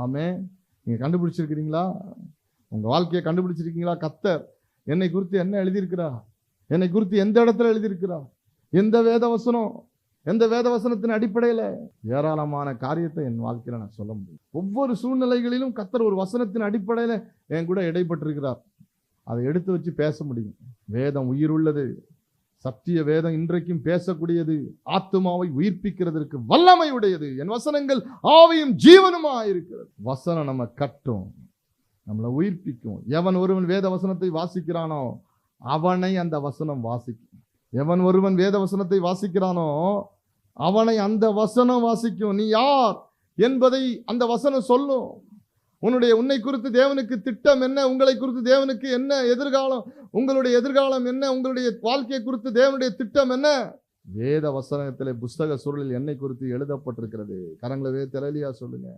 ஆமே. நீங்க கண்டுபிடிச்சிருக்கிறீங்களா? உங்க வாழ்க்கையை கண்டுபிடிச்சிருக்கீங்களா? கர்த்தர் என்னை குறித்து என்ன எழுதியிருக்கிறார்? என்னை குறித்து எந்த இடத்துல எழுதியிருக்கிறார்? எந்த வேதவசனம்? எந்த வேதவசனத்தின் அடிப்படையில்? ஏராளமான காரியத்தை என் வாழ்க்கையில நான் சொல்ல முடியும். ஒவ்வொரு சூழ்நிலைகளிலும் கர்த்தர் ஒரு வசனத்தின் அடிப்படையில் என் கூட இடைப்பட்டிருக்கிறார். அதை எடுத்து வச்சு பேச முடியும். வேதம் உயிர் உள்ளது. சத்திய வேதம் இன்றைக்கும் பேசக்கூடியது. ஆத்துமாவை உயிர்ப்பிக்கிறதற்கு வல்லமை உடையது. என் வசனங்கள் ஆவியும் ஜீவனுமா இருக்கிறது. வசனம் நம்ம கட்டும், நம்மளை உயிர்ப்பிக்கும். எவன் ஒருவன் வேத வசனத்தை வாசிக்கிறானோ அவனை அந்த வசனம் வாசிக்கும். எவன் ஒருவன் வேத வசனத்தை வாசிக்கிறானோ அவனை அந்த வசனம் வாசிக்கும். நீ யார் என்பதை அந்த வசனம் சொல்லும். உன்னை குறித்து தேவனுக்கு திட்டம் என்ன? உங்களை குறித்து தேவனுக்கு என்ன எதிர்காலம்? உங்களுடைய எதிர்காலம் என்ன? உங்களுடைய வாழ்க்கையை குறித்து தேவனுடைய திட்டம் என்ன? வேத வசனத்திலே புஸ்தக சுருளில் என்னை குறித்து எழுதப்பட்டிருக்கிறது. கரங்களை வேதத்திலேயா சொல்லுங்க.